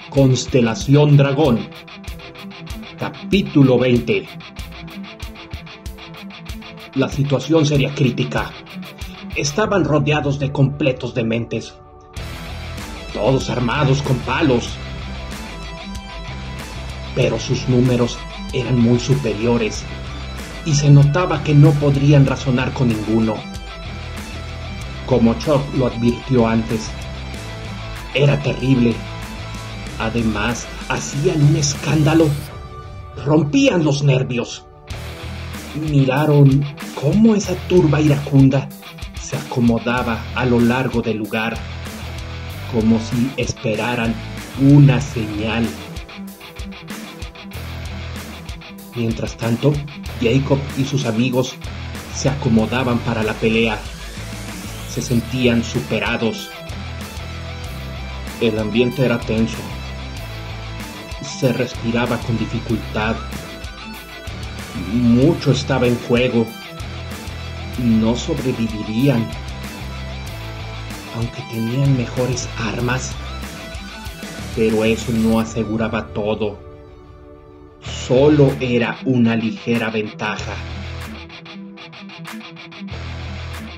Constelación Dragón. Capítulo 20. La situación sería crítica. Estaban rodeados de completos dementes, todos armados con palos. Pero sus números eran muy superiores y se notaba que no podrían razonar con ninguno. Como Chuck lo advirtió antes, era terrible. Además, hacían un escándalo, rompían los nervios. Miraron cómo esa turba iracunda se acomodaba a lo largo del lugar, como si esperaran una señal. Mientras tanto, Jacob y sus amigos se acomodaban para la pelea. Se sentían superados. El ambiente era tenso. Se respiraba con dificultad. Mucho estaba en juego. No sobrevivirían. Aunque tenían mejores armas. Pero eso no aseguraba todo. Solo era una ligera ventaja.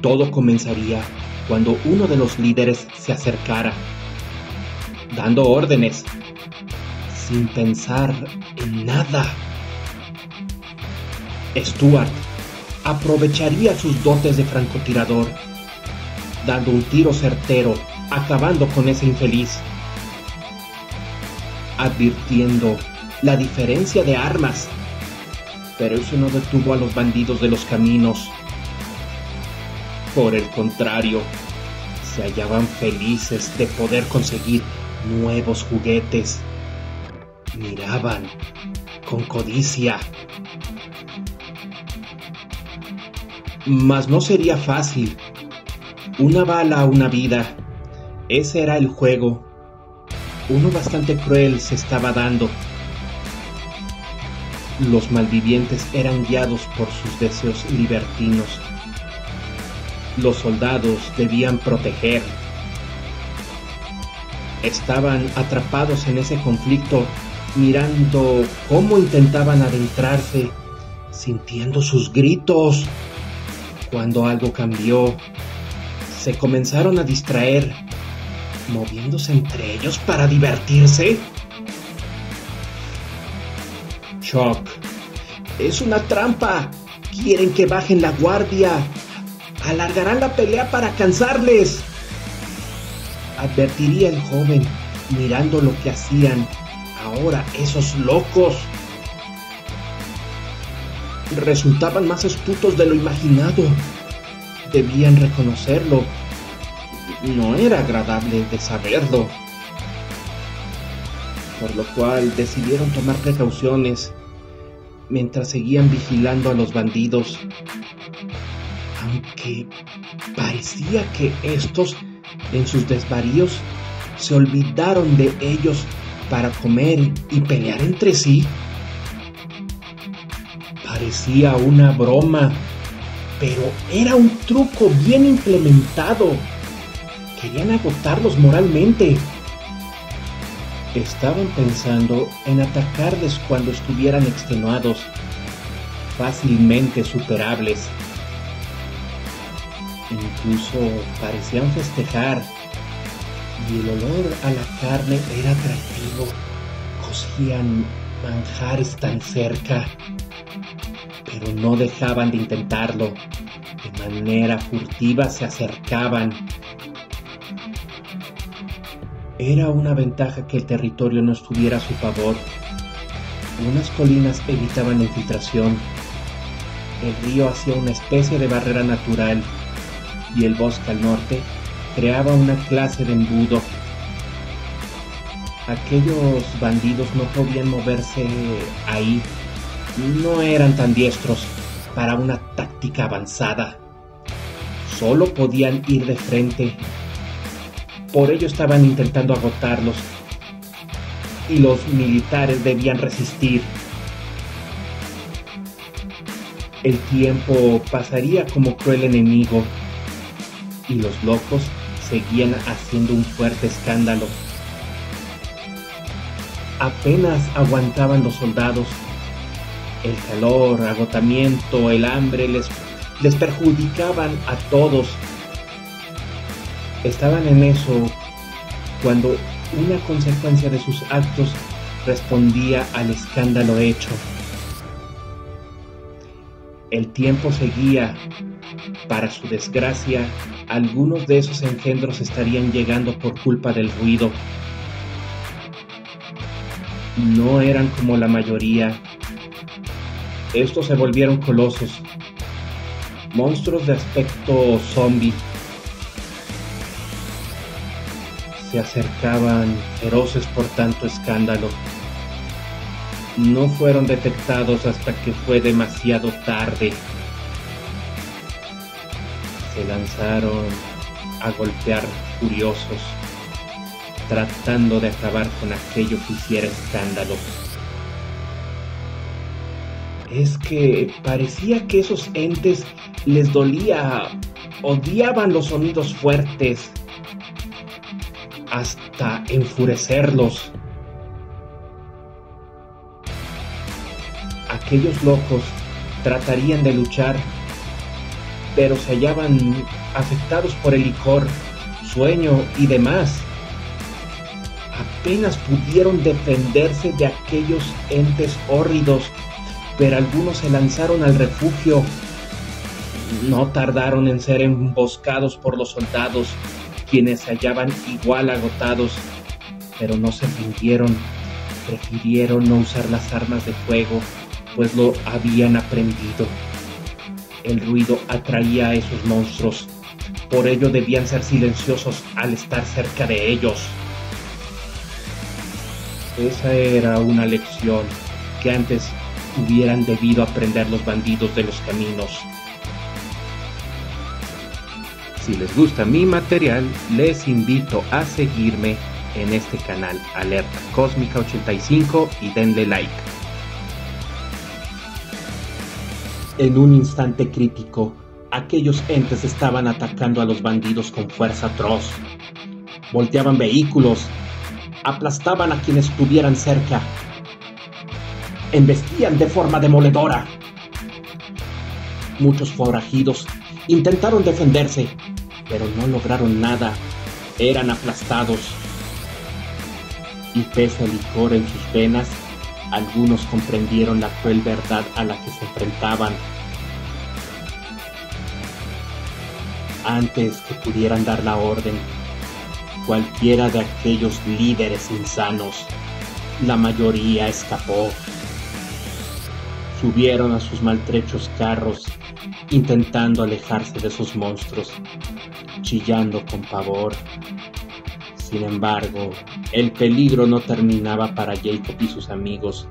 Todo comenzaría cuando uno de los líderes se acercara, dando órdenes, sin pensar en nada. Stuart aprovecharía sus dotes de francotirador, dando un tiro certero, acabando con ese infeliz, advirtiendo la diferencia de armas. Pero eso no detuvo a los bandidos de los caminos. Por el contrario, se hallaban felices de poder conseguir nuevos juguetes. Miraban con codicia. Mas no sería fácil. Una bala, una vida. Ese era el juego. Uno bastante cruel se estaba dando. Los malvivientes eran guiados por sus deseos libertinos. Los soldados debían proteger. Estaban atrapados en ese conflicto, mirando cómo intentaban adentrarse, sintiendo sus gritos. Cuando algo cambió, se comenzaron a distraer, moviéndose entre ellos para divertirse. Chuck, es una trampa. Quieren que bajen la guardia. Alargarán la pelea para cansarles, advertiría el joven, mirando lo que hacían ahora esos locos. Resultaban más astutos de lo imaginado. Debían reconocerlo. No era agradable de saberlo. Por lo cual decidieron tomar precauciones mientras seguían vigilando a los bandidos. Aunque parecía que estos, en sus desvaríos, se olvidaron de ellos para comer y pelear entre sí. Parecía una broma, pero era un truco bien implementado. Querían agotarlos moralmente. Estaban pensando en atacarles cuando estuvieran extenuados, fácilmente superables. Incluso parecían festejar, y el olor a la carne era atractivo. Cogían manjares tan cerca, pero no dejaban de intentarlo. De manera furtiva se acercaban. Era una ventaja que el territorio no estuviera a su favor. Unas colinas evitaban la infiltración. El río hacía una especie de barrera natural, y el bosque al norte creaba una clase de embudo. Aquellos bandidos no podían moverse ahí. No eran tan diestros para una táctica avanzada. Solo podían ir de frente. Por ello estaban intentando agotarlos, y los militares debían resistir. El tiempo pasaría como cruel enemigo, y los locos seguían haciendo un fuerte escándalo. Apenas aguantaban los soldados. El calor, agotamiento, el hambre les perjudicaban a todos. Estaban en eso cuando una consecuencia de sus actos respondía al escándalo hecho. El tiempo seguía. Para su desgracia, algunos de esos engendros estarían llegando por culpa del ruido. No eran como la mayoría. Estos se volvieron colosos, monstruos de aspecto zombie. Se acercaban feroces por tanto escándalo. No fueron detectados hasta que fue demasiado tarde. Se lanzaron a golpear furiosos, tratando de acabar con aquello que hiciera escándalo. Es que parecía que esos entes les dolía, odiaban los sonidos fuertes, hasta enfurecerlos. Aquellos locos tratarían de luchar, pero se hallaban afectados por el licor, sueño y demás. Apenas pudieron defenderse de aquellos entes hórridos, pero algunos se lanzaron al refugio. No tardaron en ser emboscados por los soldados, quienes se hallaban igual agotados, pero no se rindieron. Prefirieron no usar las armas de fuego, pues lo habían aprendido. El ruido atraía a esos monstruos, por ello debían ser silenciosos al estar cerca de ellos. Esa era una lección que antes hubieran debido aprender los bandidos de los caminos. Si les gusta mi material, les invito a seguirme en este canal Alerta Cósmica 85 y denle like. En un instante crítico, aquellos entes estaban atacando a los bandidos con fuerza atroz. Volteaban vehículos, aplastaban a quienes estuvieran cerca, embestían de forma demoledora. Muchos forajidos intentaron defenderse, pero no lograron nada, eran aplastados. Y pese al licor en sus venas, algunos comprendieron la cruel verdad a la que se enfrentaban. Antes que pudieran dar la orden, cualquiera de aquellos líderes insanos, la mayoría escapó. Subieron a sus maltrechos carros, intentando alejarse de sus monstruos, chillando con pavor. Sin embargo, el peligro no terminaba para Jacob y sus amigos.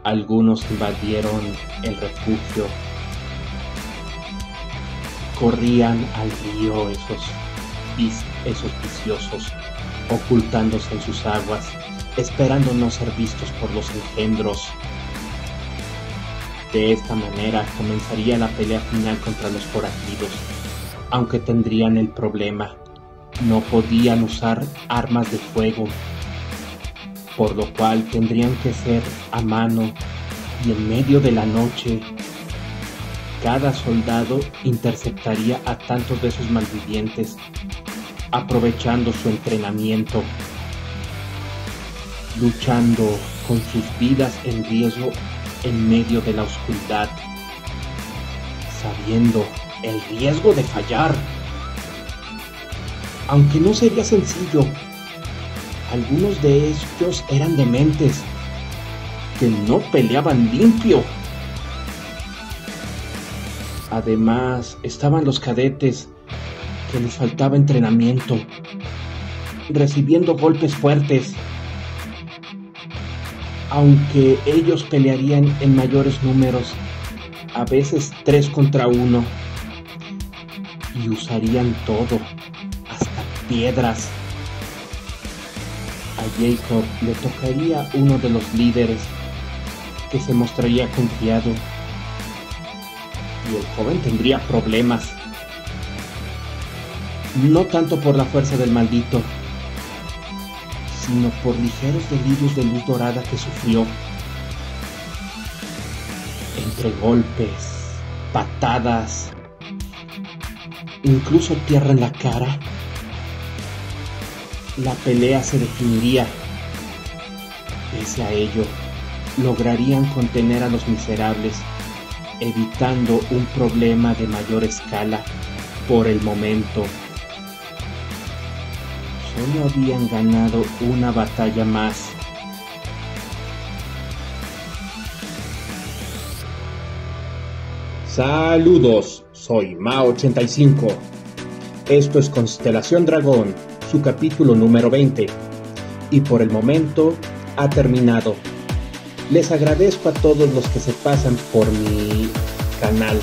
Algunos invadieron el refugio. Corrían al río esos viciosos, ocultándose en sus aguas, esperando no ser vistos por los engendros. De esta manera comenzaría la pelea final contra los forajidos, aunque tendrían el problema: no podían usar armas de fuego, por lo cual tendrían que ser a mano y en medio de la noche. Cada soldado interceptaría a tantos de esos malvivientes, aprovechando su entrenamiento, luchando con sus vidas en riesgo en medio de la oscuridad, sabiendo el riesgo de fallar. Aunque no sería sencillo, algunos de ellos eran dementes, que no peleaban limpio. Además, estaban los cadetes, que les faltaba entrenamiento, recibiendo golpes fuertes. Aunque ellos pelearían en mayores números, a veces 3 contra 1, y usarían todo, hasta piedras. A Jacob le tocaría uno de los líderes, que se mostraría confiado, y el joven tendría problemas, no tanto por la fuerza del maldito, sino por ligeros delirios de luz dorada que sufrió. Entre golpes, patadas, incluso tierra en la cara, la pelea se definiría. Pese a ello, lograrían contener a los miserables, evitando un problema de mayor escala por el momento. Solo habían ganado una batalla más. Saludos, soy Mao85. Esto es Constelación Dragón, su capítulo número 20. Y por el momento ha terminado. Les agradezco a todos los que se pasan por mi canal.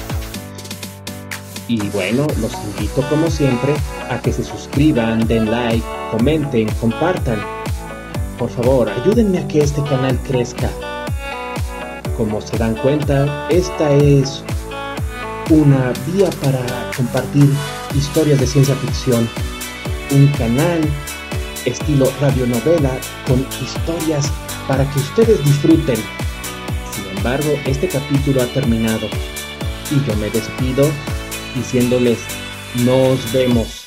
Y bueno, los invito como siempre a que se suscriban, den like, comenten, compartan. Por favor, ayúdenme a que este canal crezca. Como se dan cuenta, esta es una vía para compartir historias de ciencia ficción. Un canal estilo radionovela con historias para que ustedes disfruten. Sin embargo, este capítulo ha terminado y yo me despido diciéndoles nos vemos.